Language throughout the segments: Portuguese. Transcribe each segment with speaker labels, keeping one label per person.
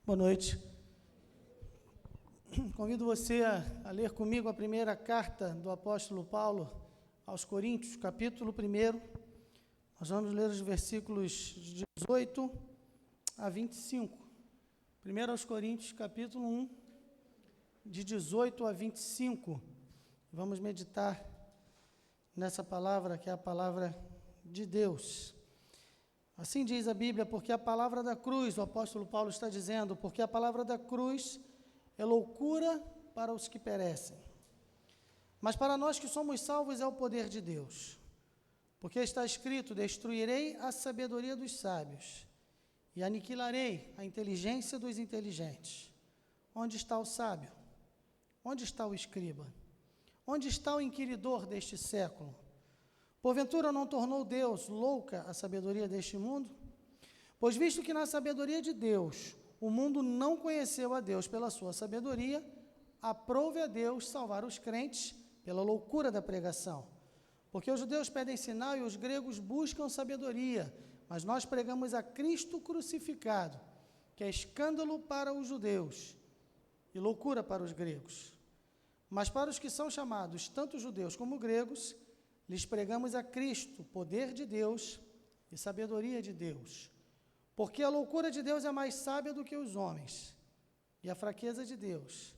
Speaker 1: Boa noite. Convido você a ler comigo a primeira carta do apóstolo Paulo aos Coríntios, capítulo 1. Nós vamos ler os versículos 18 a 25. 1 aos Coríntios, capítulo 1, de 18 a 25. Vamos meditar nessa palavra, que é a palavra de Deus. Assim diz a Bíblia, porque a palavra da cruz, o apóstolo Paulo está dizendo, porque a palavra da cruz é loucura para os que perecem, mas para nós que somos salvos é o poder de Deus. Porque está escrito: destruirei a sabedoria dos sábios e aniquilarei a inteligência dos inteligentes. Onde está o sábio? Onde está o escriba? Onde está o inquiridor deste século? Porventura não tornou Deus louca a sabedoria deste mundo? Pois visto que na sabedoria de Deus o mundo não conheceu a Deus pela sua sabedoria, aprove a Deus salvar os crentes pela loucura da pregação. Porque os judeus pedem sinal e os gregos buscam sabedoria, mas nós pregamos a Cristo crucificado, que é escândalo para os judeus e loucura para os gregos. Mas para os que são chamados, tanto judeus como gregos, lhes pregamos a Cristo, poder de Deus e sabedoria de Deus. Porque a loucura de Deus é mais sábia do que os homens, e a fraqueza de Deus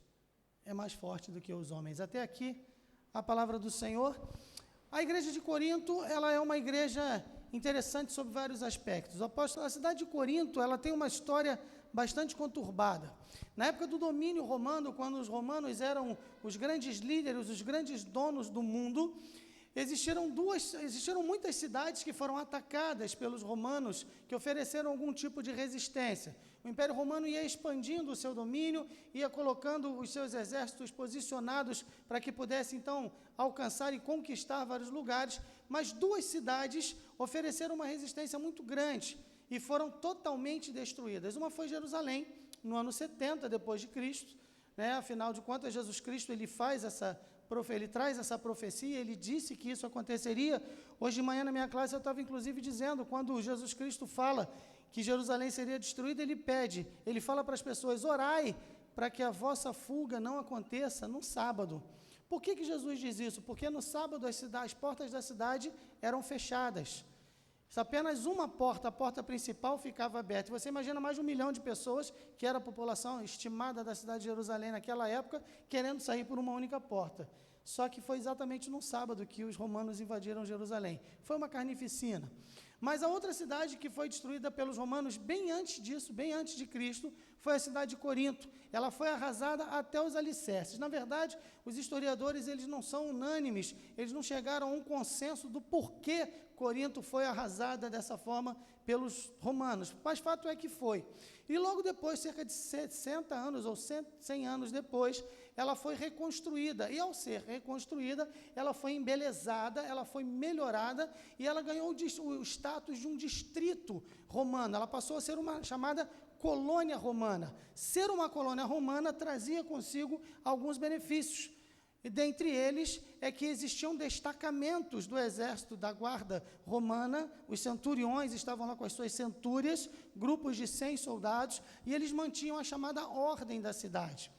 Speaker 1: é mais forte do que os homens. Até aqui, a palavra do Senhor. A igreja de Corinto, ela é uma igreja interessante sob vários aspectos. A cidade de Corinto, ela tem uma história bastante conturbada. Na época do domínio romano, quando os romanos eram os grandes líderes, os grandes donos do mundo, existiram muitas cidades que foram atacadas pelos romanos, que ofereceram algum tipo de resistência. O Império Romano ia expandindo o seu domínio, ia colocando os seus exércitos posicionados para que pudesse, então, alcançar e conquistar vários lugares, mas duas cidades ofereceram uma resistência muito grande e foram totalmente destruídas. Uma foi Jerusalém, no ano 70 depois de Cristo, né? Afinal de contas, Jesus Cristo ele traz essa profecia, ele disse que isso aconteceria. Hoje de manhã na minha classe eu estava inclusive dizendo, quando Jesus Cristo fala que Jerusalém seria destruída, ele fala para as pessoas: orai para que a vossa fuga não aconteça no sábado. Por que Jesus diz isso? Porque no sábado as portas da cidade eram fechadas. Apenas uma porta, a porta principal, ficava aberta. Você imagina mais de 1 milhão de pessoas, que era a população estimada da cidade de Jerusalém naquela época, querendo sair por uma única porta. Só que foi exatamente no sábado que os romanos invadiram Jerusalém. Foi uma carnificina. Mas a outra cidade que foi destruída pelos romanos bem antes disso, bem antes de Cristo, foi a cidade de Corinto. Ela foi arrasada até os alicerces. Na verdade, os historiadores eles não são unânimes, eles não chegaram a um consenso do porquê Corinto foi arrasada dessa forma pelos romanos. Mas fato é que foi. E logo depois, cerca de 60 anos ou 100 anos depois, ela foi reconstruída. E ao ser reconstruída, ela foi embelezada, ela foi melhorada e ela ganhou o status de um distrito romano. Ela passou a ser uma chamada colônia romana. Ser uma colônia romana trazia consigo alguns benefícios. E dentre eles é que existiam destacamentos do exército da guarda romana, os centuriões estavam lá com as suas centúrias, grupos de 100 soldados, e eles mantinham a chamada ordem da cidade.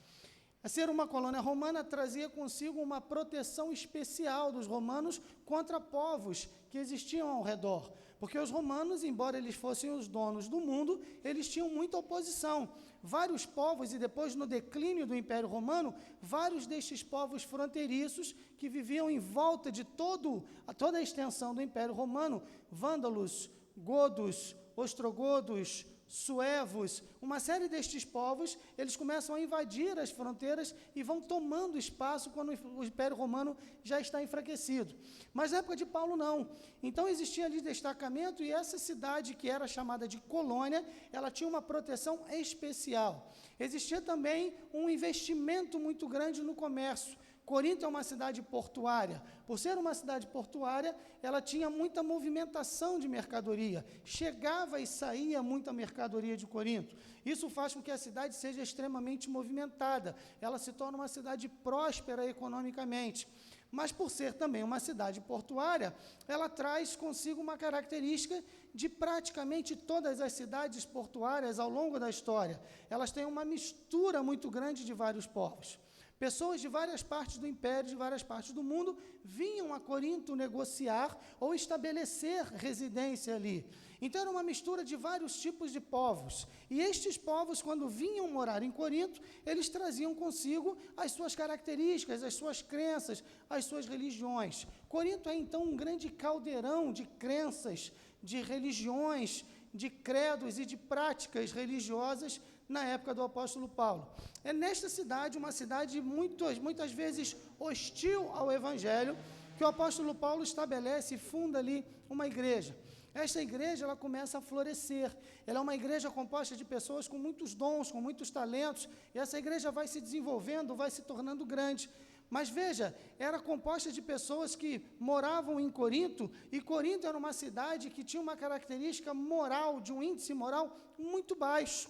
Speaker 1: A ser uma colônia romana trazia consigo uma proteção especial dos romanos contra povos que existiam ao redor, porque os romanos, embora eles fossem os donos do mundo, eles tinham muita oposição. Vários povos, e depois no declínio do Império Romano, vários destes povos fronteiriços que viviam em volta de toda a extensão do Império Romano, vândalos, godos, ostrogodos, suevos, uma série destes povos, eles começam a invadir as fronteiras e vão tomando espaço quando o Império Romano já está enfraquecido. Mas na época de Paulo não. Então existia ali destacamento e essa cidade que era chamada de colônia, ela tinha uma proteção especial. Existia também um investimento muito grande no comércio. Corinto é uma cidade portuária. Por ser uma cidade portuária, ela tinha muita movimentação de mercadoria. Chegava e saía muita mercadoria de Corinto. Isso faz com que a cidade seja extremamente movimentada. Ela se torna uma cidade próspera economicamente. mas por ser também uma cidade portuária, ela traz consigo uma característica de praticamente todas as cidades portuárias ao longo da história. Elas têm uma mistura muito grande de vários povos. Pessoas de várias partes do império, de várias partes do mundo, vinham a Corinto negociar ou estabelecer residência ali. Então, era uma mistura de vários tipos de povos. E estes povos, quando vinham morar em Corinto, eles traziam consigo as suas características, as suas crenças, as suas religiões. Corinto é, então, um grande caldeirão de crenças, de religiões, de credos e de práticas religiosas na época do apóstolo Paulo. É nesta cidade, uma cidade muitas vezes hostil ao evangelho, que o apóstolo Paulo estabelece e funda ali uma igreja. Esta igreja, ela começa a florescer. Ela é uma igreja composta de pessoas com muitos dons, com muitos talentos, e essa igreja vai se desenvolvendo, vai se tornando grande. Mas veja, era composta de pessoas que moravam em Corinto, e Corinto era uma cidade que tinha uma característica moral, de um índice moral muito baixo.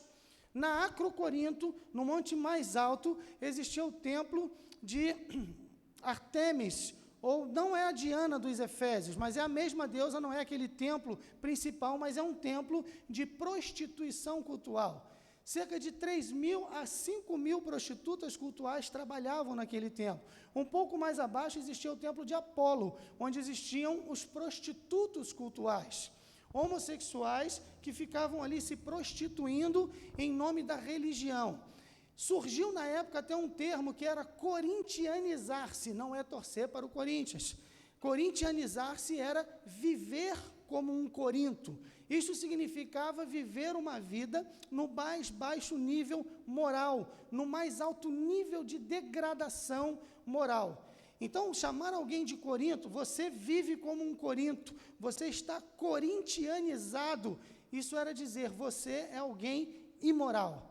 Speaker 1: Na Acrocorinto, no monte mais alto, existia o templo de Artemis, ou não é a Diana dos Efésios, mas é a mesma deusa, não é aquele templo principal, mas é um templo de prostituição cultual. Cerca de 3.000 a 5.000 prostitutas cultuais trabalhavam naquele templo. Um pouco mais abaixo existia o templo de Apolo, onde existiam os prostitutos cultuais, homossexuais que ficavam ali se prostituindo em nome da religião. Surgiu na época até um termo que era corintianizar-se, não é torcer para o Corinthians. Corintianizar-se era viver como um Corinto. Isso significava viver uma vida no mais baixo nível moral, no mais alto nível de degradação moral. Então, chamar alguém de Corinto, você vive como um Corinto, você está corintianizado, isso era dizer, você é alguém imoral.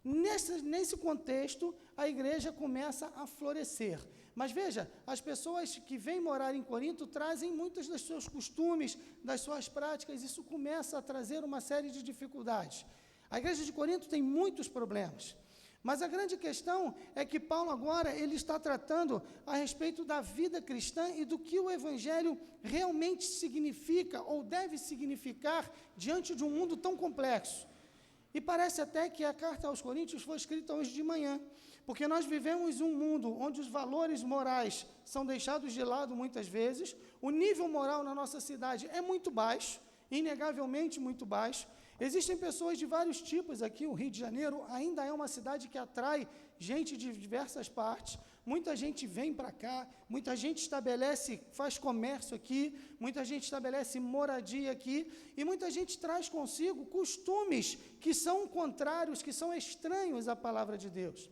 Speaker 1: Nesse contexto, a igreja começa a florescer. Mas veja, as pessoas que vêm morar em Corinto trazem muitos dos seus costumes, das suas práticas, isso começa a trazer uma série de dificuldades. A igreja de Corinto tem muitos problemas. Mas a grande questão é que Paulo agora ele está tratando a respeito da vida cristã e do que o evangelho realmente significa ou deve significar diante de um mundo tão complexo. E parece até que a carta aos Coríntios foi escrita hoje de manhã, porque nós vivemos um mundo onde os valores morais são deixados de lado muitas vezes, o nível moral na nossa cidade é muito baixo, inegavelmente muito baixo. Existem pessoas de vários tipos aqui, o Rio de Janeiro ainda é uma cidade que atrai gente de diversas partes, muita gente vem para cá, muita gente estabelece, faz comércio aqui, muita gente estabelece moradia aqui, e muita gente traz consigo costumes que são contrários, que são estranhos à palavra de Deus.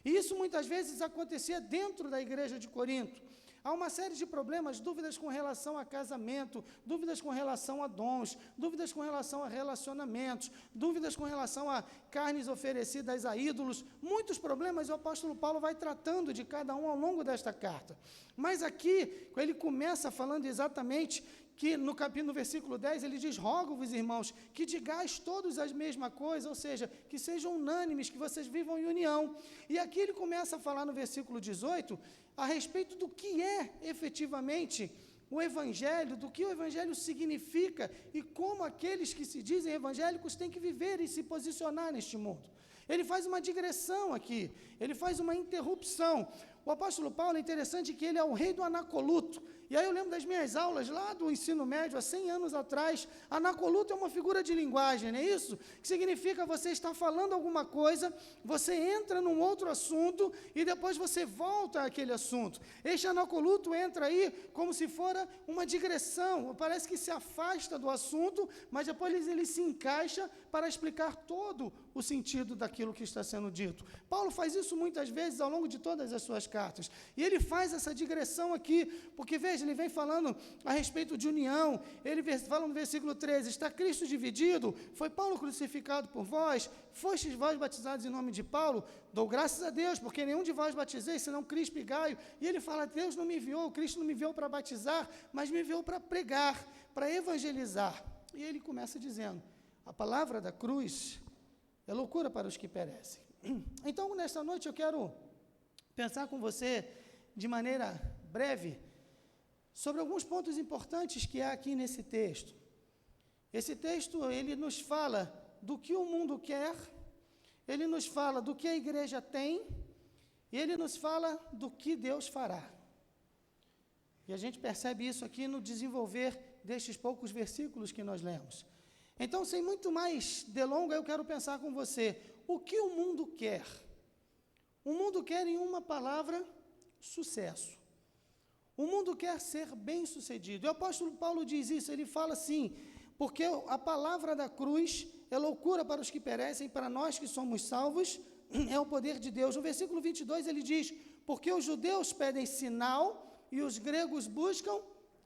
Speaker 1: E isso muitas vezes acontecia dentro da igreja de Corinto. Há uma série de problemas, dúvidas com relação a casamento, dúvidas com relação a dons, dúvidas com relação a relacionamentos, dúvidas com relação a carnes oferecidas a ídolos, muitos problemas, o apóstolo Paulo vai tratando de cada um ao longo desta carta. Mas aqui, ele começa falando exatamente que no versículo 10, ele diz, rogo-vos, irmãos, que digais todos a mesma coisa, ou seja, que sejam unânimes, que vocês vivam em união. E aqui ele começa a falar no versículo 18, a respeito do que é efetivamente o evangelho, do que o evangelho significa e como aqueles que se dizem evangélicos têm que viver e se posicionar neste mundo. Ele faz uma digressão aqui, ele faz uma interrupção. O apóstolo Paulo é interessante que ele é o rei do anacoluto. E aí eu lembro das minhas aulas lá do ensino médio, há 100 anos atrás, anacoluto é uma figura de linguagem, não é isso? Que significa você está falando alguma coisa, você entra num outro assunto e depois você volta àquele assunto. Este anacoluto entra aí como se fora uma digressão, parece que se afasta do assunto, mas depois ele se encaixa para explicar todo o sentido daquilo que está sendo dito. Paulo faz isso muitas vezes ao longo de todas as suas cartas. E ele faz essa digressão aqui, porque veja, ele vem falando a respeito de união, ele fala no versículo 13, está Cristo dividido? Foi Paulo crucificado por vós? Fostes vós batizados em nome de Paulo? Dou graças a Deus, porque nenhum de vós batizei, senão Crispo e Gaio. E ele fala, Deus não me enviou, Cristo não me enviou para batizar, mas me enviou para pregar, para evangelizar. E ele começa dizendo, a palavra da cruz é loucura para os que perecem. Então, nesta noite, eu quero pensar com você de maneira breve sobre alguns pontos importantes que há aqui nesse texto. Esse texto, ele nos fala do que o mundo quer, ele nos fala do que a igreja tem, e ele nos fala do que Deus fará. E a gente percebe isso aqui no desenvolver destes poucos versículos que nós lemos. Então, sem muito mais delonga, eu quero pensar com você, o que o mundo quer? O mundo quer, em uma palavra, sucesso. O mundo quer ser bem-sucedido. E o apóstolo Paulo diz isso, ele fala assim, porque a palavra da cruz é loucura para os que perecem, para nós que somos salvos, é o poder de Deus. No versículo 22 ele diz, porque os judeus pedem sinal e os gregos buscam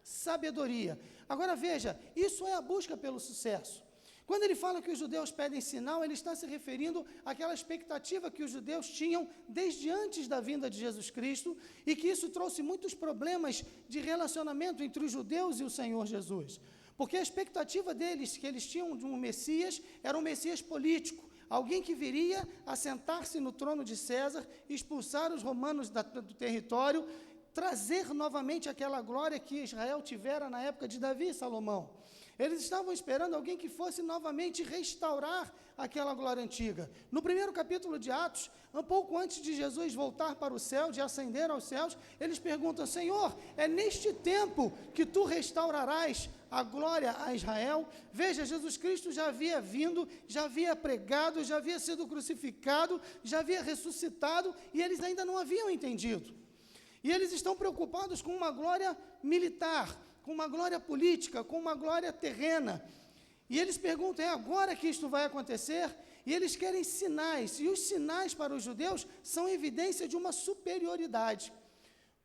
Speaker 1: sabedoria. Agora veja, isso é a busca pelo sucesso. Quando ele fala que os judeus pedem sinal, ele está se referindo àquela expectativa que os judeus tinham desde antes da vinda de Jesus Cristo e que isso trouxe muitos problemas de relacionamento entre os judeus e o Senhor Jesus. Porque a expectativa deles, que eles tinham de um Messias, era um Messias político, alguém que viria a sentar-se no trono de César, expulsar os romanos do território, trazer novamente aquela glória que Israel tivera na época de Davi e Salomão. Eles estavam esperando alguém que fosse novamente restaurar aquela glória antiga. No primeiro capítulo de Atos, um pouco antes de Jesus voltar para o céu, de ascender aos céus, eles perguntam, Senhor, é neste tempo que tu restaurarás a glória a Israel? Veja, Jesus Cristo já havia vindo, já havia pregado, já havia sido crucificado, já havia ressuscitado, e eles ainda não haviam entendido. E eles estão preocupados com uma glória militar, com uma glória política, com uma glória terrena. E eles perguntam, é agora que isto vai acontecer? E eles querem sinais, e os sinais para os judeus são evidência de uma superioridade.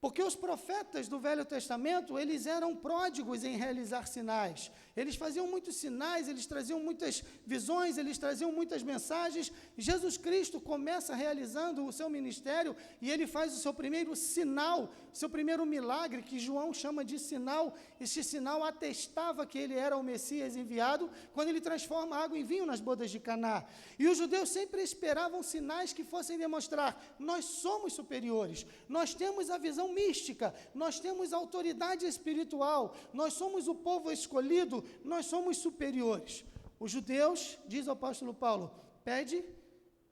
Speaker 1: Porque os profetas do Velho Testamento, eles eram pródigos em realizar sinais. Eles faziam muitos sinais, eles traziam muitas visões, eles traziam muitas mensagens. Jesus Cristo começa realizando o seu ministério e ele faz o seu primeiro sinal, seu primeiro milagre, que João chama de sinal. Este sinal atestava que ele era o Messias enviado, quando ele transforma água em vinho nas bodas de Caná. E os judeus sempre esperavam sinais que fossem demonstrar, nós somos superiores, nós temos a visão mística, nós temos autoridade espiritual, nós somos o povo escolhido, nós somos superiores. Os judeus, diz o apóstolo Paulo, pedem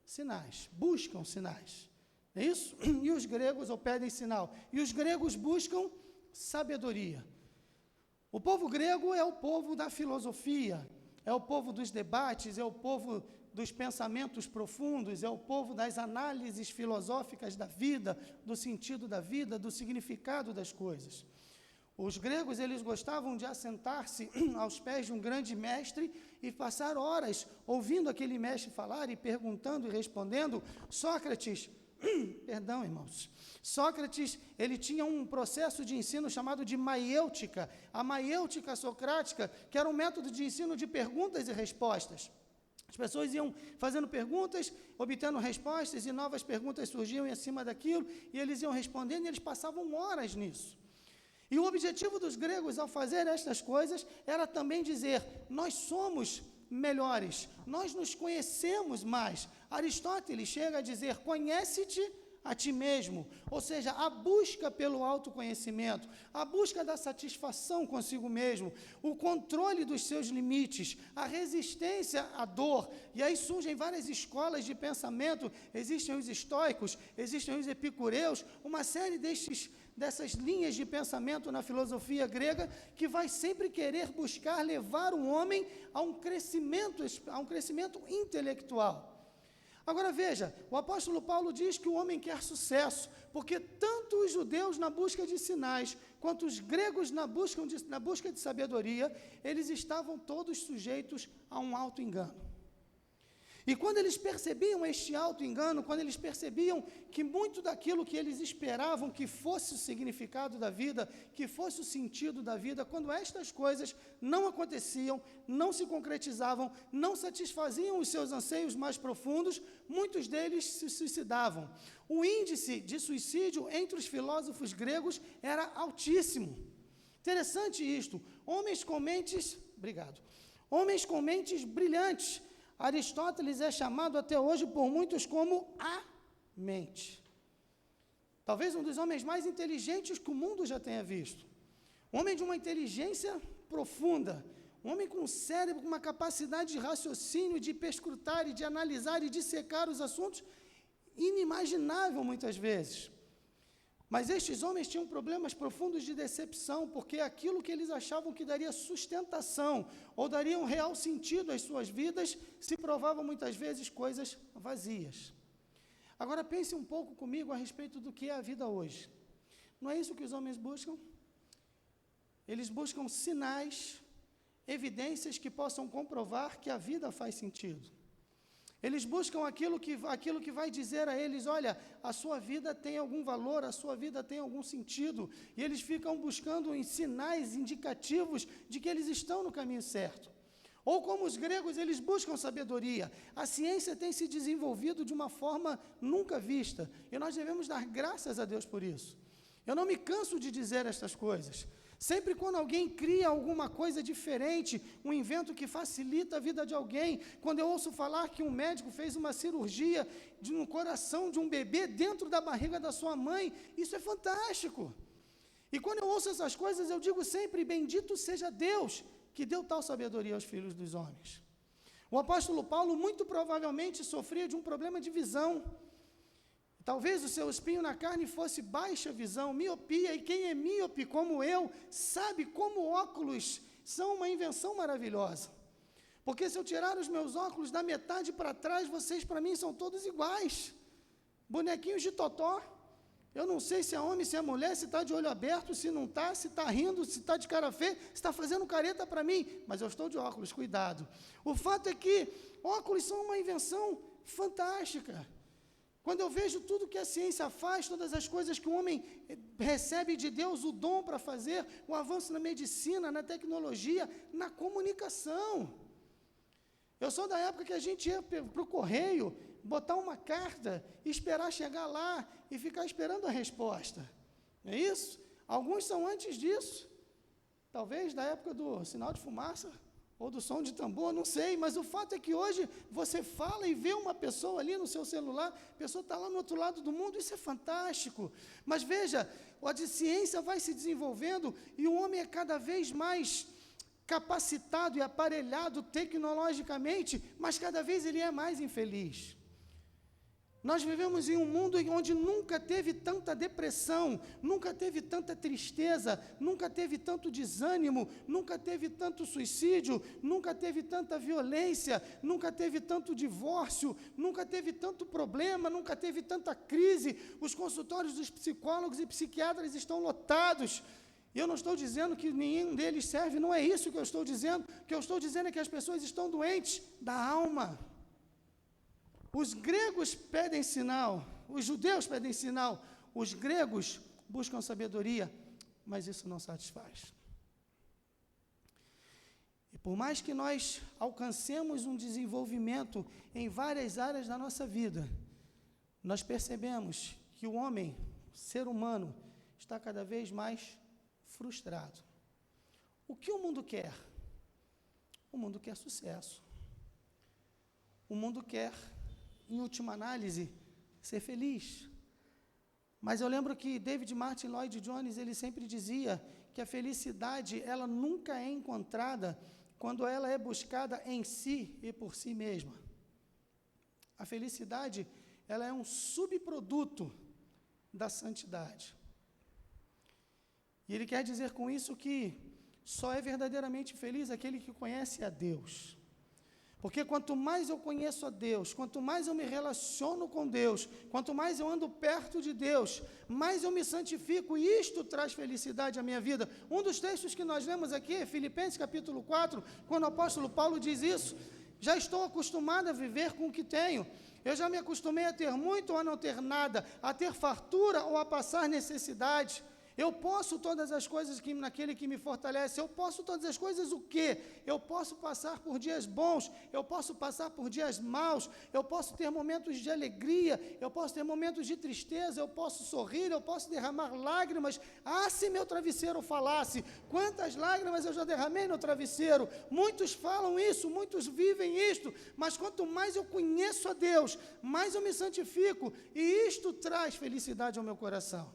Speaker 1: sinais, buscam sinais, não é isso? E os gregos, ou pedem sinal, e os gregos buscam sabedoria. O povo grego é o povo da filosofia, é o povo dos debates, é o povo dos pensamentos profundos, é o povo das análises filosóficas da vida, do sentido da vida, do significado das coisas. Os gregos, eles gostavam de assentar-se aos pés de um grande mestre e passar horas ouvindo aquele mestre falar e perguntando e respondendo. Sócrates, perdão, irmãos, Sócrates, ele tinha um processo de ensino chamado de maiêutica, a maiêutica socrática, que era um método de ensino de perguntas e respostas. As pessoas iam fazendo perguntas, obtendo respostas, e novas perguntas surgiam em cima daquilo, e eles iam respondendo, e eles passavam horas nisso. E o objetivo dos gregos, ao fazer estas coisas, era também dizer, nós somos melhores, nós nos conhecemos mais. Aristóteles chega a dizer, conhece-te a ti mesmo, ou seja, a busca pelo autoconhecimento, a busca da satisfação consigo mesmo, o controle dos seus limites, a resistência à dor. E aí surgem várias escolas de pensamento, existem os estoicos, existem os epicureus, uma série dessas linhas de pensamento na filosofia grega, que vai sempre querer buscar levar o homem a um crescimento intelectual. Agora veja, o apóstolo Paulo diz que o homem quer sucesso, porque tanto os judeus na busca de sinais, quanto os gregos na busca de sabedoria, eles estavam todos sujeitos a um auto-engano. E quando eles percebiam este auto-engano, quando eles percebiam que muito daquilo que eles esperavam que fosse o significado da vida, que fosse o sentido da vida, quando estas coisas não aconteciam, não se concretizavam, não satisfaziam os seus anseios mais profundos, muitos deles se suicidavam. O índice de suicídio entre os filósofos gregos era altíssimo. Interessante isto, homens com mentes brilhantes. Aristóteles é chamado até hoje por muitos como a mente. Talvez um dos homens mais inteligentes que o mundo já tenha visto. Um homem de uma inteligência profunda, um homem com um cérebro, com uma capacidade de raciocínio, de perscrutar e de analisar e de dissecar os assuntos, inimaginável muitas vezes. Mas estes homens tinham problemas profundos de decepção, porque aquilo que eles achavam que daria sustentação ou daria um real sentido às suas vidas, se provava muitas vezes coisas vazias. Agora pense um pouco comigo a respeito do que é a vida hoje. Não é isso que os homens buscam? Eles buscam sinais, evidências que possam comprovar que a vida faz sentido. Eles buscam aquilo que vai dizer a eles, olha, a sua vida tem algum valor, a sua vida tem algum sentido, e eles ficam buscando em sinais indicativos de que eles estão no caminho certo. Ou como os gregos, eles buscam sabedoria. A ciência tem se desenvolvido de uma forma nunca vista, e nós devemos dar graças a Deus por isso. Eu não me canso de dizer estas coisas. Sempre quando alguém cria alguma coisa diferente, um invento que facilita a vida de alguém, quando eu ouço falar que um médico fez uma cirurgia no coração de um bebê dentro da barriga da sua mãe, isso é fantástico. E quando eu ouço essas coisas, eu digo sempre, bendito seja Deus, que deu tal sabedoria aos filhos dos homens. O apóstolo Paulo muito provavelmente sofria de um problema de visão. Talvez o seu espinho na carne fosse baixa visão, miopia, e quem é míope como eu, sabe como óculos são uma invenção maravilhosa. Porque se eu tirar os meus óculos da metade para trás, vocês para mim são todos iguais. Bonequinhos de totó. Eu não sei se é homem, se é mulher, se está de olho aberto, se não está, se está rindo, se está de cara feia, se está fazendo careta para mim, mas eu estou de óculos, cuidado. O fato é que óculos são uma invenção fantástica. Quando eu vejo tudo que a ciência faz, todas as coisas que o homem recebe de Deus, o dom para fazer, o avanço na medicina, na tecnologia, na comunicação. Eu sou da época que a gente ia para o correio, botar uma carta, esperar chegar lá e ficar esperando a resposta. Não é isso? Alguns são antes disso. Talvez da época do sinal de fumaça, ou do som de tambor, não sei, mas o fato é que hoje você fala e vê uma pessoa ali no seu celular, a pessoa está lá no outro lado do mundo, isso é fantástico. Mas veja, a ciência vai se desenvolvendo e o homem é cada vez mais capacitado e aparelhado tecnologicamente, mas cada vez ele é mais infeliz. Nós vivemos em um mundo onde nunca teve tanta depressão, nunca teve tanta tristeza, nunca teve tanto desânimo, nunca teve tanto suicídio, nunca teve tanta violência, nunca teve tanto divórcio, nunca teve tanto problema, nunca teve tanta crise. Os consultórios dos psicólogos e psiquiatras estão lotados. E eu não estou dizendo que nenhum deles serve, não é isso que eu estou dizendo. O que eu estou dizendo é que as pessoas estão doentes da alma. Os gregos pedem sinal, os judeus pedem sinal, os gregos buscam sabedoria, mas isso não satisfaz. E por mais que nós alcancemos um desenvolvimento em várias áreas da nossa vida, nós percebemos que o homem, o ser humano, está cada vez mais frustrado. O que o mundo quer? O mundo quer sucesso. O mundo quer, em última análise, ser feliz. Mas eu lembro que David Martin Lloyd Jones, ele sempre dizia que a felicidade, ela nunca é encontrada quando ela é buscada em si e por si mesma. A felicidade, ela é um subproduto da santidade. E ele quer dizer com isso que só é verdadeiramente feliz aquele que conhece a Deus. Porque quanto mais eu conheço a Deus, quanto mais eu me relaciono com Deus, quanto mais eu ando perto de Deus, mais eu me santifico, e isto traz felicidade à minha vida. Um dos textos que nós lemos aqui é Filipenses capítulo 4, quando o apóstolo Paulo diz isso: já estou acostumado a viver com o que tenho. Eu já me acostumei a ter muito ou a não ter nada, a ter fartura ou a passar necessidade. Eu posso todas as coisas naquele que me fortalece. Eu posso todas as coisas o quê? Eu posso passar por dias bons, eu posso passar por dias maus, eu posso ter momentos de alegria, eu posso ter momentos de tristeza, eu posso sorrir, eu posso derramar lágrimas. Ah, se meu travesseiro falasse, quantas lágrimas eu já derramei no travesseiro. Muitos falam isso, muitos vivem isto, mas quanto mais eu conheço a Deus, mais eu me santifico, e isto traz felicidade ao meu coração.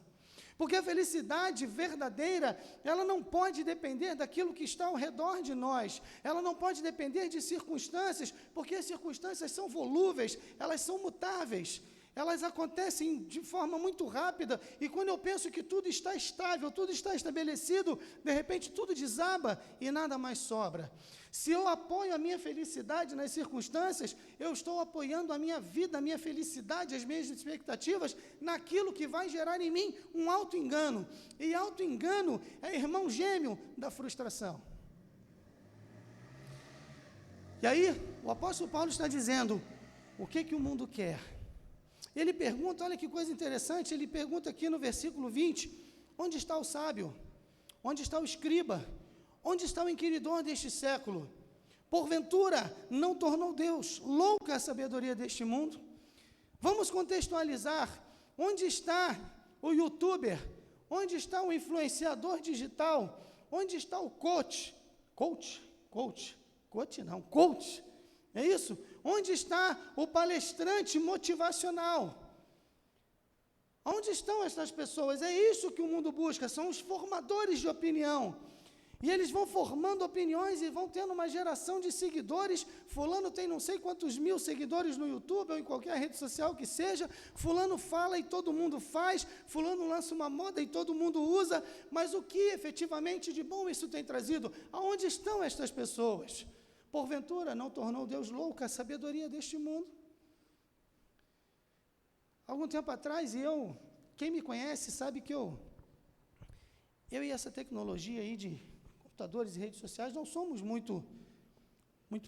Speaker 1: Porque a felicidade verdadeira, ela não pode depender daquilo que está ao redor de nós, ela não pode depender de circunstâncias, porque as circunstâncias são volúveis, elas são mutáveis, elas acontecem de forma muito rápida, e quando eu penso que tudo está estável, tudo está estabelecido, de repente tudo desaba e nada mais sobra. Se eu apoio a minha felicidade nas circunstâncias, eu estou apoiando a minha vida, a minha felicidade, as minhas expectativas, naquilo que vai gerar em mim um auto-engano. E auto-engano é irmão gêmeo da frustração. E aí, o apóstolo Paulo está dizendo, o que o mundo quer? Ele pergunta, olha que coisa interessante, ele pergunta aqui no versículo 20, onde está o sábio? Onde está o escriba? Onde está o inquiridor deste século? Porventura, não tornou Deus louca a sabedoria deste mundo? Vamos contextualizar, onde está o youtuber? Onde está o influenciador digital? Onde está o coach? Coach, é isso? Onde está o palestrante motivacional? Onde estão essas pessoas? É isso que o mundo busca, são os formadores de opinião. E eles vão formando opiniões e vão tendo uma geração de seguidores. Fulano tem não sei quantos mil seguidores no YouTube ou em qualquer rede social que seja. Fulano fala e todo mundo faz. Fulano lança uma moda e todo mundo usa. Mas o que efetivamente de bom isso tem trazido? Aonde estão estas pessoas? Porventura, não tornou Deus louca a sabedoria deste mundo? Algum tempo atrás, quem me conhece sabe que eu e essa tecnologia aí de computadores e redes sociais não somos muito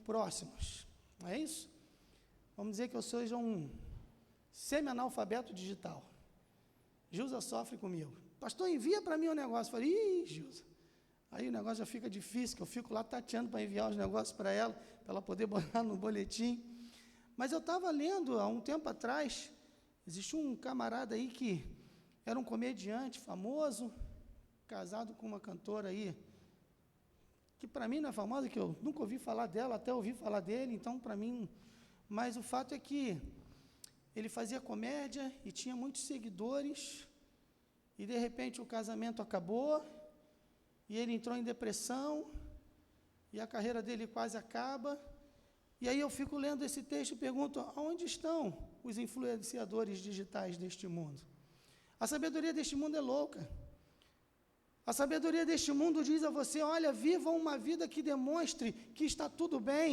Speaker 1: próximos, não é isso? Vamos dizer que eu seja um semi-analfabeto digital. Gilza sofre comigo. Pastor, envia para mim um negócio. Eu falei, Gilza, aí o negócio já fica difícil, que eu fico lá tateando para enviar os negócios para ela poder botar no boletim. Mas eu estava lendo, há um tempo atrás, existe um camarada aí que era um comediante famoso, casado com uma cantora aí, que para mim não é famosa, que eu nunca ouvi falar dela, até ouvi falar dele, então para mim... Mas o fato é que ele fazia comédia e tinha muitos seguidores, e de repente o casamento acabou, e ele entrou em depressão, e a carreira dele quase acaba. E aí eu fico lendo esse texto e pergunto, aonde estão os influenciadores digitais deste mundo? A sabedoria deste mundo é louca. A sabedoria deste mundo diz a você, olha, viva uma vida que demonstre que está tudo bem.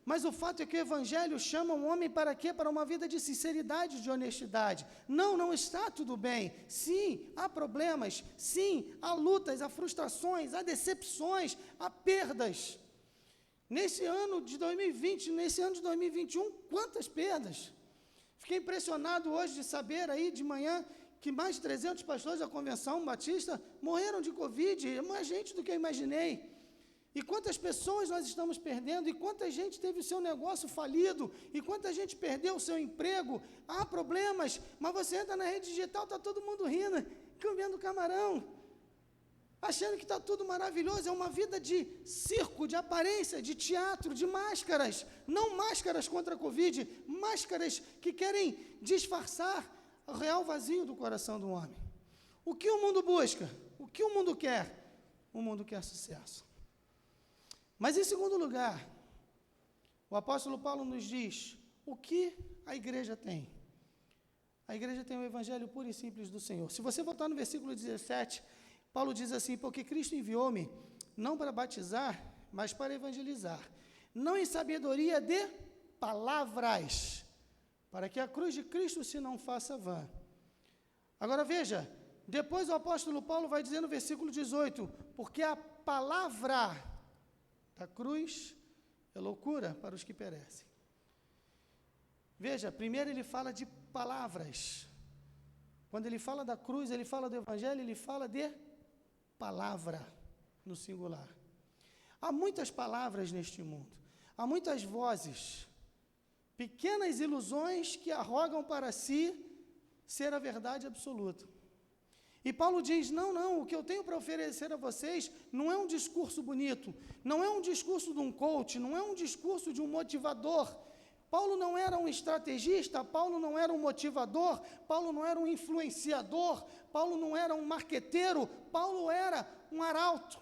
Speaker 1: Mas o fato é que o Evangelho chama o homem para quê? Para uma vida de sinceridade, de honestidade. Não está tudo bem. Sim, há problemas. Sim, há lutas, há frustrações, há decepções, há perdas. Nesse ano de 2020, nesse ano de 2021, quantas perdas? Fiquei impressionado hoje de saber aí de manhã que mais de 300 pastores da Convenção Batista morreram de Covid, é mais gente do que eu imaginei. E quantas pessoas nós estamos perdendo, e quanta gente teve o seu negócio falido, e quanta gente perdeu o seu emprego. Há problemas, mas você entra na rede digital, está todo mundo rindo, comendo camarão, achando que está tudo maravilhoso. É uma vida de circo, de aparência, de teatro, de máscaras. Não máscaras contra a Covid, máscaras que querem disfarçar o real vazio do coração do homem. O que o mundo busca? O que o mundo quer? O mundo quer sucesso. Mas em segundo lugar, o apóstolo Paulo nos diz, o que a igreja tem? A igreja tem o evangelho puro e simples do Senhor. Se você voltar no versículo 17, Paulo diz assim, porque Cristo enviou-me, não para batizar, mas para evangelizar, não em sabedoria de palavras, para que a cruz de Cristo se não faça vã. Agora veja, depois o apóstolo Paulo vai dizer no versículo 18, porque a palavra da cruz é loucura para os que perecem. Veja, primeiro ele fala de palavras. Quando ele fala da cruz, ele fala do evangelho, ele fala de palavra, no singular. Há muitas palavras neste mundo, há muitas vozes, pequenas ilusões que arrogam para si ser a verdade absoluta. E Paulo diz, não, o que eu tenho para oferecer a vocês não é um discurso bonito, não é um discurso de um coach, não é um discurso de um motivador. Paulo não era um estrategista, Paulo não era um motivador, Paulo não era um influenciador, Paulo não era um marqueteiro, Paulo era um arauto.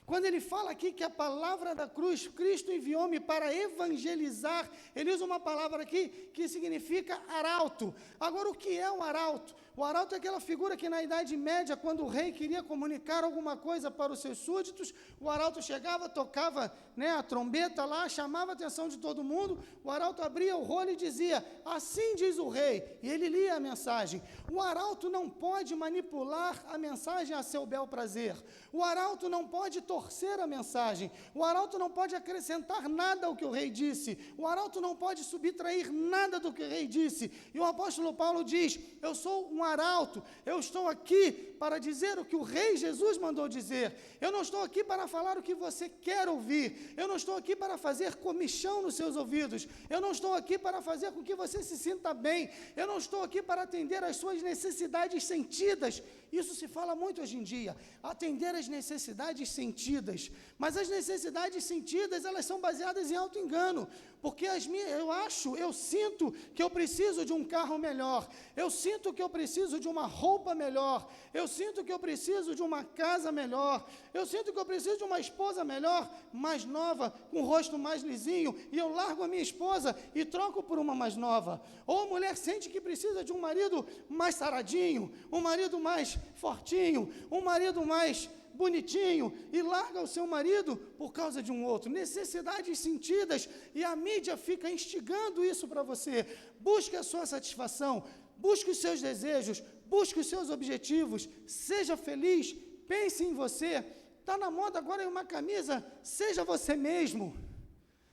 Speaker 1: Quando ele fala aqui que a palavra da cruz, Cristo enviou-me para evangelizar, ele usa uma palavra aqui que significa arauto. Agora, o que é um arauto? O arauto é aquela figura que na Idade Média, quando o rei queria comunicar alguma coisa para os seus súditos, o arauto chegava, tocava, a trombeta lá, chamava a atenção de todo mundo, o arauto abria o rolo e dizia, assim diz o rei, e ele lia a mensagem. O arauto não pode manipular a mensagem a seu bel prazer, o arauto não pode torcer a mensagem, o arauto não pode acrescentar nada ao que o rei disse, o arauto não pode subtrair nada do que o rei disse, e o apóstolo Paulo diz, eu sou um arauto, eu estou aqui para dizer o que o rei Jesus mandou dizer, eu não estou aqui para falar o que você quer ouvir, eu não estou aqui para fazer comichão nos seus ouvidos, eu não estou aqui para fazer com que você se sinta bem, eu não estou aqui para atender às suas necessidades sentidas. Isso se fala muito hoje em dia, atender às necessidades sentidas, mas as necessidades sentidas, elas são baseadas em auto-engano, porque eu sinto que eu preciso de um carro melhor, eu sinto que eu preciso de uma roupa melhor, eu sinto que eu preciso de uma casa melhor, eu sinto que eu preciso de uma esposa melhor, mais nova, com o rosto mais lisinho, e eu largo a minha esposa e troco por uma mais nova. Ou a mulher sente que precisa de um marido mais saradinho, um marido mais fortinho, um marido mais bonitinho, e larga o seu marido por causa de um outro. Necessidades sentidas, e a mídia fica instigando isso para você. Busque a sua satisfação, busque os seus desejos, busque os seus objetivos, seja feliz, pense em você. Está na moda agora uma camisa, seja você mesmo.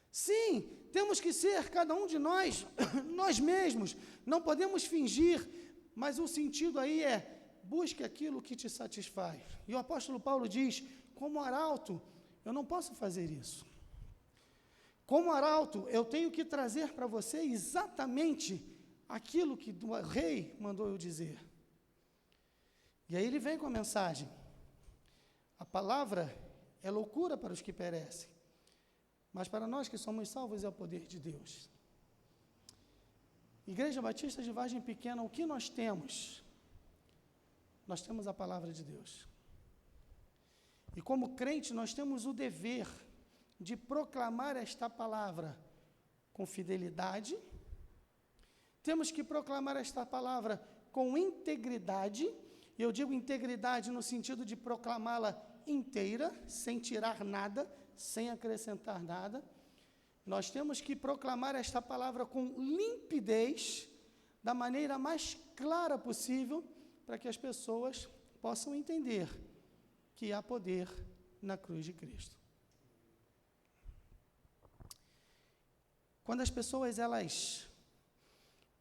Speaker 1: Sim, temos que ser cada um de nós, nós mesmos, não podemos fingir, mas o sentido aí é, busque aquilo que te satisfaz. E o apóstolo Paulo diz, como arauto, eu não posso fazer isso. Como arauto, eu tenho que trazer para você exatamente aquilo que o rei mandou eu dizer. E aí ele vem com a mensagem. A palavra é loucura para os que perecem, mas para nós que somos salvos é o poder de Deus. Igreja Batista de Vargem Pequena, o que nós temos? Nós temos a palavra de Deus. E como crente, nós temos o dever de proclamar esta palavra com fidelidade, temos que proclamar esta palavra com integridade, e eu digo integridade no sentido de proclamá-la inteira, sem tirar nada, sem acrescentar nada. Nós temos que proclamar esta palavra com limpidez, da maneira mais clara possível, para que as pessoas possam entender que há poder na cruz de Cristo. Quando as pessoas elas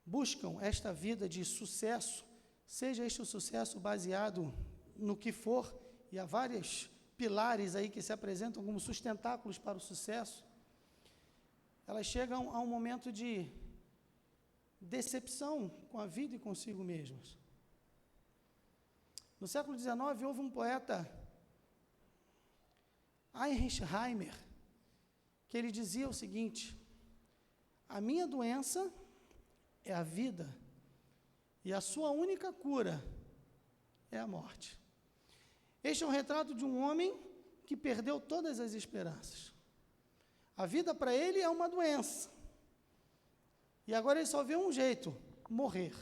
Speaker 1: buscam esta vida de sucesso, seja este o sucesso baseado no que for, e há vários pilares aí que se apresentam como sustentáculos para o sucesso, elas chegam a um momento de decepção com a vida e consigo mesmas. No século XIX, houve um poeta, Heinrich Heimer, que ele dizia o seguinte: a minha doença é a vida, e a sua única cura é a morte. Este é um retrato de um homem que perdeu todas as esperanças. A vida para ele é uma doença, e agora ele só vê um jeito: morrer.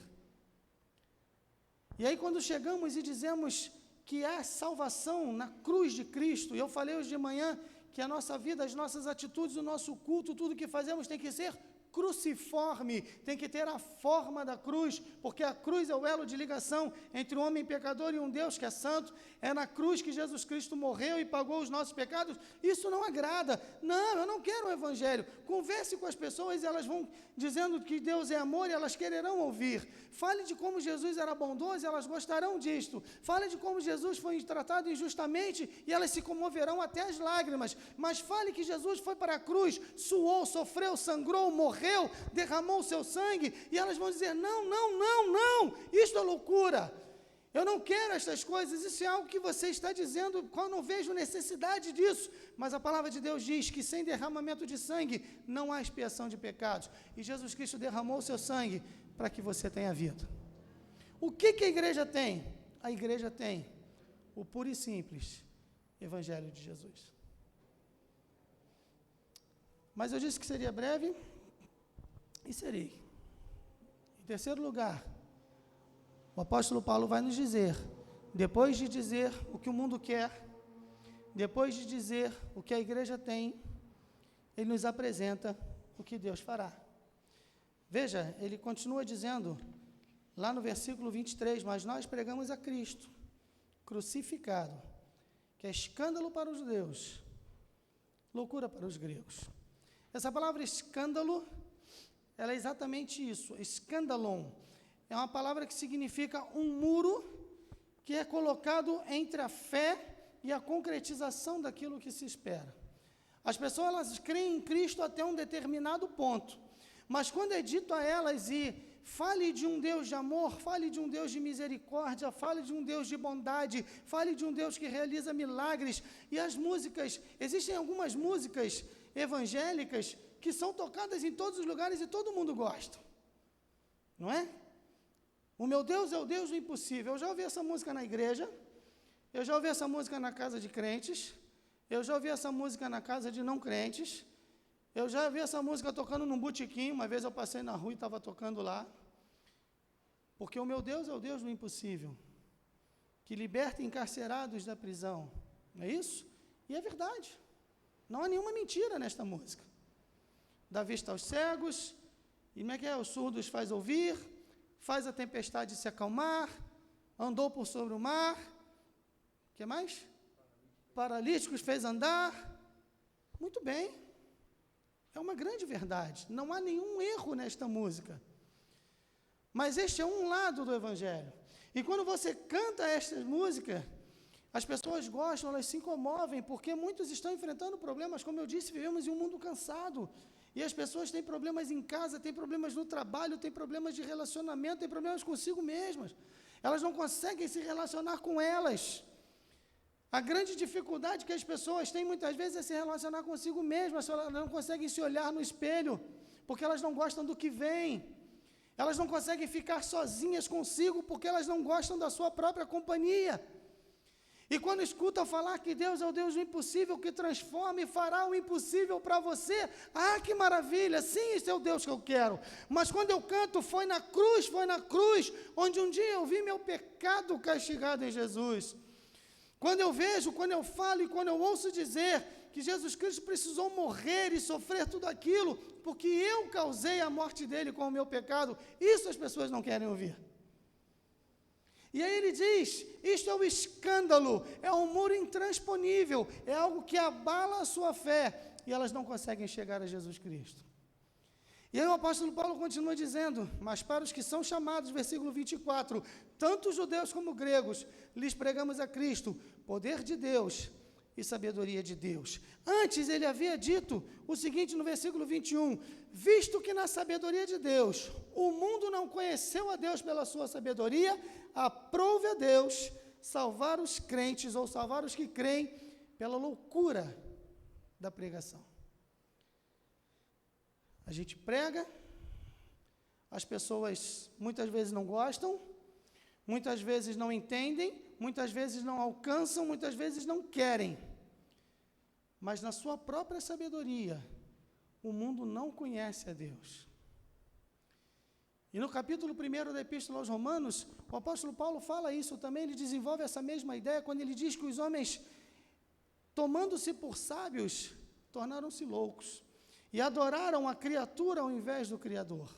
Speaker 1: E aí quando chegamos e dizemos que há salvação na cruz de Cristo, e eu falei hoje de manhã que a nossa vida, as nossas atitudes, o nosso culto, tudo que fazemos tem que ser cruciforme, tem que ter a forma da cruz, porque a cruz é o elo de ligação entre o homem pecador e um Deus que é santo. É na cruz que Jesus Cristo morreu e pagou os nossos pecados. Isso não agrada. Não, eu não quero o evangelho. Converse com as pessoas e elas vão dizendo que Deus é amor e elas quererão ouvir. Fale de como Jesus era bondoso e elas gostarão disto. Fale de como Jesus foi tratado injustamente e elas se comoverão até as lágrimas. Mas fale que Jesus foi para a cruz, suou, sofreu, sangrou, morreu, derramou o seu sangue, e elas vão dizer: não, não, não, não, isso é loucura. Eu não quero estas coisas, isso é algo que você está dizendo, qual eu não vejo necessidade disso. Mas a palavra de Deus diz que sem derramamento de sangue não há expiação de pecados. E Jesus Cristo derramou o seu sangue para que você tenha vida. O que a igreja tem? A igreja tem o puro e simples Evangelho de Jesus. Mas eu disse que seria breve, e serei. Em terceiro lugar, o apóstolo Paulo vai nos dizer, depois de dizer o que o mundo quer, depois de dizer o que a igreja tem, ele nos apresenta o que Deus fará. Veja, ele continua dizendo, lá no versículo 23, mas nós pregamos a Cristo, crucificado, que é escândalo para os judeus, loucura para os gregos. Essa palavra escândalo, ela é exatamente isso, escandalon. É uma palavra que significa um muro que é colocado entre a fé e a concretização daquilo que se espera. As pessoas, elas creem em Cristo até um determinado ponto, mas quando é dito a elas e fale de um Deus de amor, fale de um Deus de misericórdia, fale de um Deus de bondade, fale de um Deus que realiza milagres, e as músicas, existem algumas músicas evangélicas que são tocadas em todos os lugares e todo mundo gosta, não é? O meu Deus é o Deus do impossível. Eu já ouvi essa música na igreja, eu já ouvi essa música na casa de crentes, eu já ouvi essa música na casa de não crentes, eu já ouvi essa música tocando num botequim. Uma vez eu passei na rua e estava tocando lá, porque o meu Deus é o Deus do impossível, que liberta encarcerados da prisão, não é isso? E é verdade, não há nenhuma mentira nesta música. Dá vista aos cegos, e como é que é? Os surdos faz ouvir, faz a tempestade se acalmar, andou por sobre o mar, o que mais? Paralíticos fez andar. Muito bem, é uma grande verdade, não há nenhum erro nesta música, mas este é um lado do Evangelho, e quando você canta esta música, as pessoas gostam, elas se comovem, porque muitos estão enfrentando problemas. Como eu disse, vivemos em um mundo cansado, e as pessoas têm problemas em casa, têm problemas no trabalho, têm problemas de relacionamento, têm problemas consigo mesmas, elas não conseguem se relacionar com elas. A grande dificuldade que as pessoas têm muitas vezes é se relacionar consigo mesmas, elas não conseguem se olhar no espelho, porque elas não gostam do que vem, elas não conseguem ficar sozinhas consigo, porque elas não gostam da sua própria companhia. E quando escutam falar que Deus é o Deus do impossível, que transforma e fará o impossível para você, ah, que maravilha, sim, esse é o Deus que eu quero. Mas quando eu canto, foi na cruz, onde um dia eu vi meu pecado castigado em Jesus. Quando eu vejo, quando eu falo e quando eu ouço dizer que Jesus Cristo precisou morrer e sofrer tudo aquilo, porque eu causei a morte dele com o meu pecado, isso as pessoas não querem ouvir. E aí ele diz, isto é o escândalo, é um muro intransponível, é algo que abala a sua fé, e elas não conseguem chegar a Jesus Cristo. E aí o apóstolo Paulo continua dizendo, mas para os que são chamados, versículo 24, tanto judeus como gregos, lhes pregamos a Cristo, poder de Deus e sabedoria de Deus. Antes ele havia dito o seguinte no versículo 21, visto que na sabedoria de Deus, o mundo não conheceu a Deus pela sua sabedoria, aprove a Deus salvar os crentes, ou salvar os que creem, pela loucura da pregação. A gente prega, as pessoas muitas vezes não gostam, muitas vezes não entendem, muitas vezes não alcançam, muitas vezes não querem. Mas na sua própria sabedoria, o mundo não conhece a Deus. E no capítulo 1 da Epístola aos Romanos, o apóstolo Paulo fala isso também, ele desenvolve essa mesma ideia, quando ele diz que os homens, tomando-se por sábios, tornaram-se loucos. e adoraram a criatura ao invés do Criador.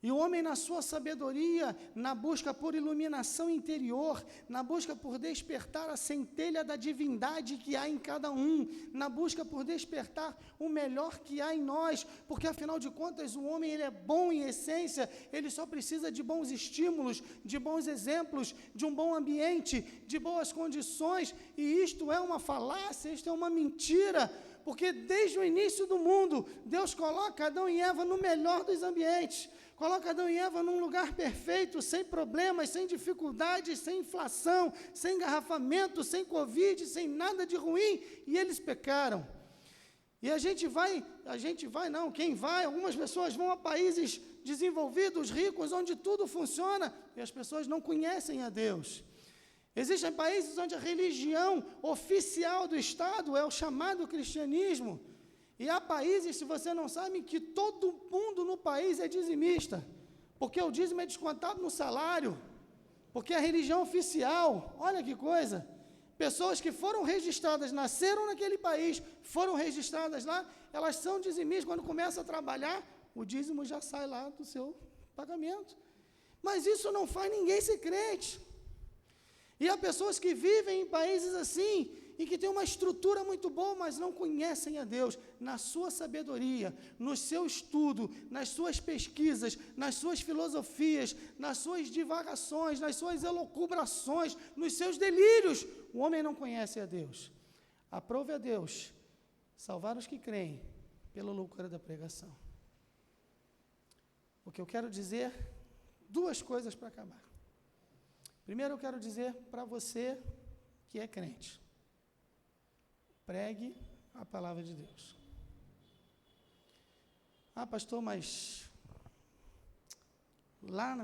Speaker 1: E o homem, na sua sabedoria, na busca por iluminação interior, na busca por despertar a centelha da divindade que há em cada um, na busca por despertar o melhor que há em nós, porque afinal de contas o homem ele é bom em essência, ele só precisa de bons estímulos, de bons exemplos, de um bom ambiente, de boas condições, e isto é uma falácia, isto é uma mentira, porque desde o início do mundo, Deus coloca Adão e Eva no melhor dos ambientes, coloca Adão e Eva num lugar perfeito, sem problemas, sem dificuldades, sem inflação, sem engarrafamento, sem Covid, sem nada de ruim, e eles pecaram. E quem vai, algumas pessoas vão a países desenvolvidos, ricos, onde tudo funciona, e as pessoas não conhecem a Deus. Existem países onde a religião oficial do Estado é o chamado cristianismo, e há países, se você não sabe, que todo mundo no país é dizimista, porque o dízimo é descontado no salário, porque é a religião oficial, olha que coisa, pessoas que foram registradas, nasceram naquele país, foram registradas lá, elas são dizimistas, quando começam a trabalhar, o dízimo já sai lá do seu pagamento, mas isso não faz ninguém ser crente, e há pessoas que vivem em países assim, e que têm uma estrutura muito boa, mas não conhecem a Deus, na sua sabedoria, no seu estudo, nas suas pesquisas, nas suas filosofias, nas suas divagações, nas suas elucubrações, nos seus delírios, o homem não conhece a Deus. Aprove a Deus salvar os que creem pela loucura da pregação. O que eu quero dizer, duas coisas para acabar. Primeiro eu quero dizer para você que é crente, pregue a palavra de Deus. Ah, pastor, mas lá,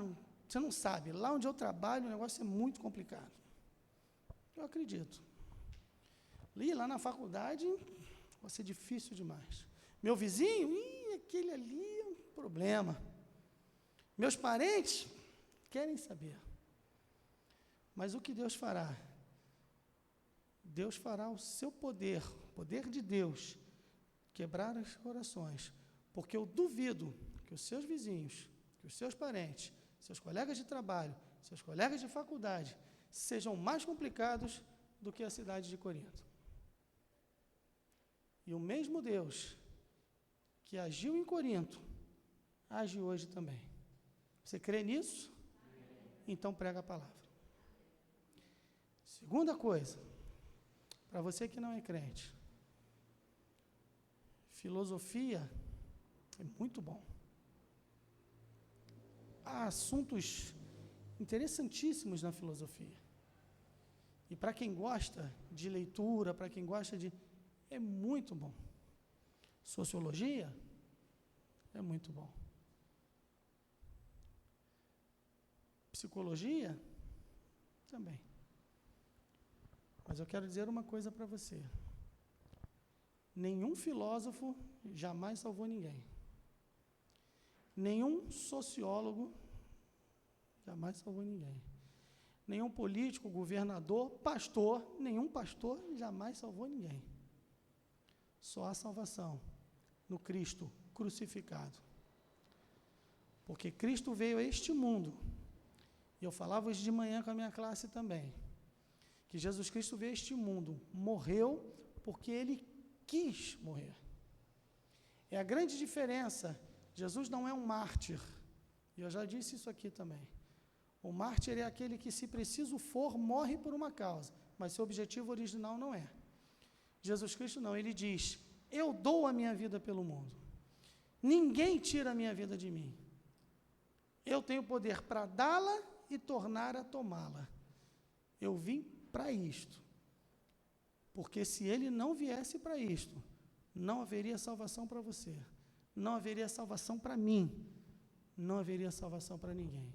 Speaker 1: você não sabe, lá onde eu trabalho o negócio é muito complicado. Eu acredito. Lá na faculdade vai ser difícil demais. Meu vizinho, aquele ali é um problema. Meus parentes querem saber. Mas o que Deus fará? Deus fará o seu poder, o poder de Deus, quebrar os corações, porque eu duvido que os seus vizinhos, que os seus parentes, seus colegas de trabalho, seus colegas de faculdade, sejam mais complicados do que a cidade de Corinto. E o mesmo Deus que agiu em Corinto, age hoje também. Você crê nisso? Então prega a palavra. Segunda coisa, para você que não é crente, filosofia é muito bom. Há assuntos interessantíssimos na filosofia. E para quem gosta de leitura, para quem gosta de... é muito bom. Sociologia é muito bom. Psicologia também. Mas eu quero dizer uma coisa para você. Nenhum filósofo jamais salvou ninguém. Nenhum sociólogo jamais salvou ninguém. Nenhum político, governador, pastor, nenhum pastor jamais salvou ninguém. Só há salvação no Cristo crucificado. Porque Cristo veio a este mundo, e eu falava hoje de manhã com a minha classe também, que Jesus Cristo veio a este mundo, morreu porque Ele quis morrer. É a grande diferença. Jesus não é um mártir, e eu já disse isso aqui também. O mártir é aquele que, se preciso for, morre por uma causa, mas seu objetivo original não é. Jesus Cristo não, Ele diz, eu dou a minha vida pelo mundo. Ninguém tira a minha vida de mim. Eu tenho poder para dá-la e tornar a tomá-la. Eu vim para isto. Porque se Ele não viesse para isto, não haveria salvação para você. Não haveria salvação para mim. Não haveria salvação para ninguém.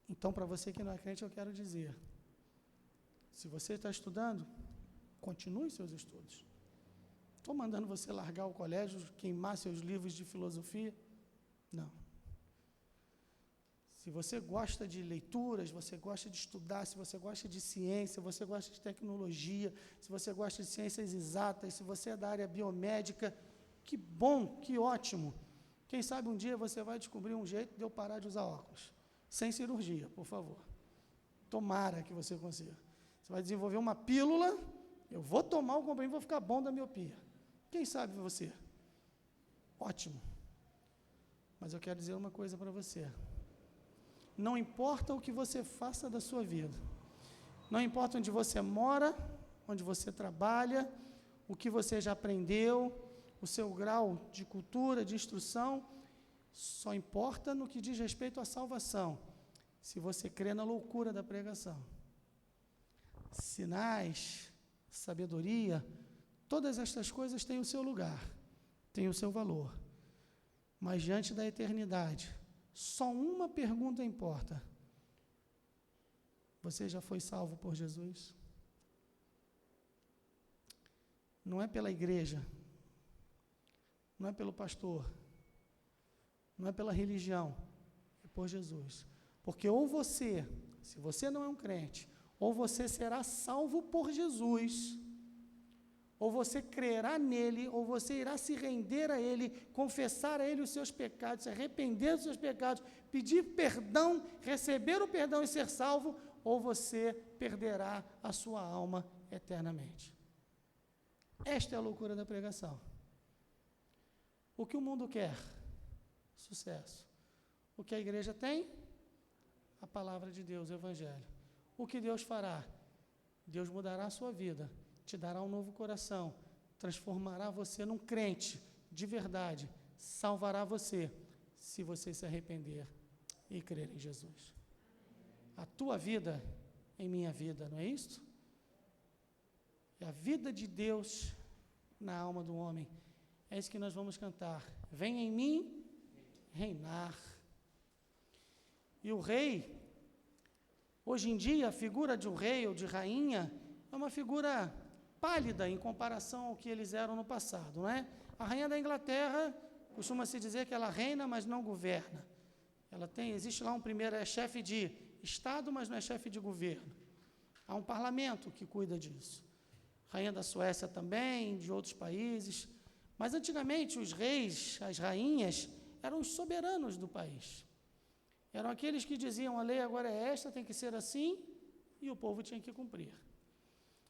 Speaker 1: Então, para você que não é crente, eu quero dizer, se você está estudando, continue seus estudos. Estou mandando você largar o colégio, queimar seus livros de filosofia? Não. Se Se você gosta de leituras, você gosta de estudar, se você gosta de ciência, você gosta de tecnologia, se você gosta de ciências exatas, se você é da área biomédica, que bom, que ótimo. Quem sabe um dia você vai descobrir um jeito de eu parar de usar óculos. Sem cirurgia, por favor. Tomara que você consiga. Você vai desenvolver uma pílula, eu vou tomar o comprimido e vou ficar bom da miopia. Quem sabe você? Ótimo. Mas eu quero dizer uma coisa para você. Não importa o que você faça da sua vida. Não importa onde você mora, onde você trabalha, o que você já aprendeu, o seu grau de cultura, de instrução, só importa no que diz respeito à salvação, se você crê na loucura da pregação. Sinais, sabedoria, todas estas coisas têm o seu lugar, têm o seu valor. Mas diante da eternidade, só uma pergunta importa. Você já foi salvo por Jesus? Não é pela igreja, não é pelo pastor, não é pela religião, é por Jesus. Porque ou você, se você não é um crente, ou você será salvo por Jesus, ou você crerá nele, ou você irá se render a ele, confessar a ele os seus pecados, se arrepender dos seus pecados, pedir perdão, receber o perdão e ser salvo, ou você perderá a sua alma eternamente. Esta é a loucura da pregação. O que o mundo quer? Sucesso. O que a igreja tem? A palavra de Deus, o Evangelho. O que Deus fará? Deus mudará a sua vida, te dará um novo coração, transformará você num crente de verdade, salvará você, se você se arrepender e crer em Jesus. A tua vida em minha vida, não é isso? É a vida de Deus na alma do homem. É isso que nós vamos cantar. Vem em mim reinar. E o rei, hoje em dia, a figura de um rei ou de rainha é uma figura pálida em comparação ao que eles eram no passado, não é? A rainha da Inglaterra, costuma-se dizer que ela reina, mas não governa. Existe lá um primeiro, é chefe de Estado, mas não é chefe de governo. Há um parlamento que cuida disso. Rainha da Suécia também, de outros países. Mas antigamente os reis, as rainhas, eram os soberanos do país. Eram aqueles que diziam, a lei agora é esta, tem que ser assim, e o povo tinha que cumprir.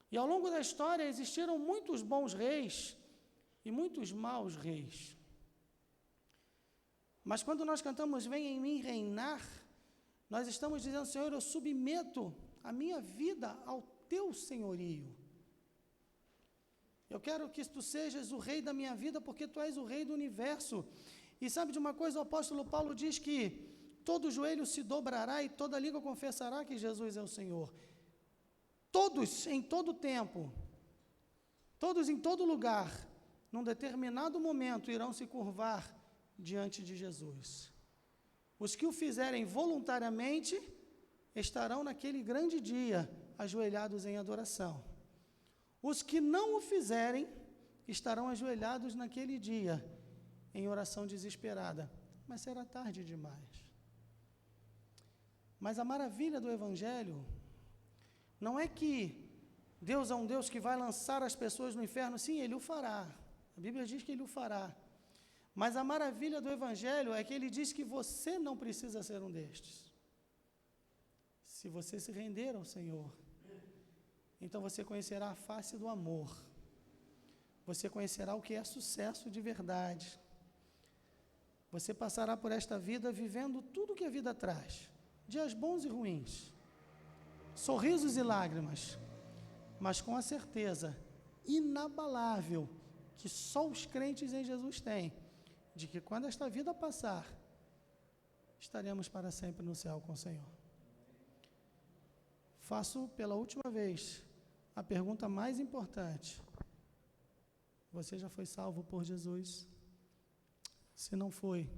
Speaker 1: E ao longo da história existiram muitos bons reis e muitos maus reis. Mas quando nós cantamos Vem em mim reinar, nós estamos dizendo, Senhor, eu submeto a minha vida ao teu senhorio. Eu quero que tu sejas o rei da minha vida, porque tu és o rei do universo. E sabe de uma coisa, o apóstolo Paulo diz que todo joelho se dobrará e toda língua confessará que Jesus é o Senhor. Todos, em todo tempo, todos em todo lugar, num determinado momento, irão se curvar diante de Jesus. Os que o fizerem voluntariamente estarão naquele grande dia ajoelhados em adoração. Os que não o fizerem estarão ajoelhados naquele dia em oração desesperada, mas será tarde demais. Mas a maravilha do Evangelho não é que Deus é um Deus que vai lançar as pessoas no inferno. Sim, Ele o fará. A Bíblia diz que Ele o fará. Mas a maravilha do Evangelho é que Ele diz que você não precisa ser um destes. Se você se render ao Senhor, então você conhecerá a face do amor. Você conhecerá o que é sucesso de verdade. Você passará por esta vida vivendo tudo que a vida traz, dias bons e ruins, sorrisos e lágrimas, mas com a certeza inabalável que só os crentes em Jesus têm, de que quando esta vida passar, estaremos para sempre no céu com o Senhor. Faço pela última vez a pergunta mais importante. Você já foi salvo por Jesus? Se não foi,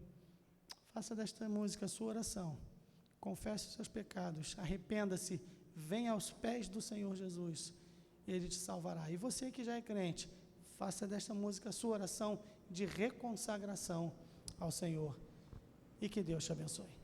Speaker 1: faça desta música a sua oração. Confesse os seus pecados, arrependa-se, venha aos pés do Senhor Jesus, e Ele te salvará. E você que já é crente, faça desta música a sua oração de reconsagração ao Senhor. E que Deus te abençoe.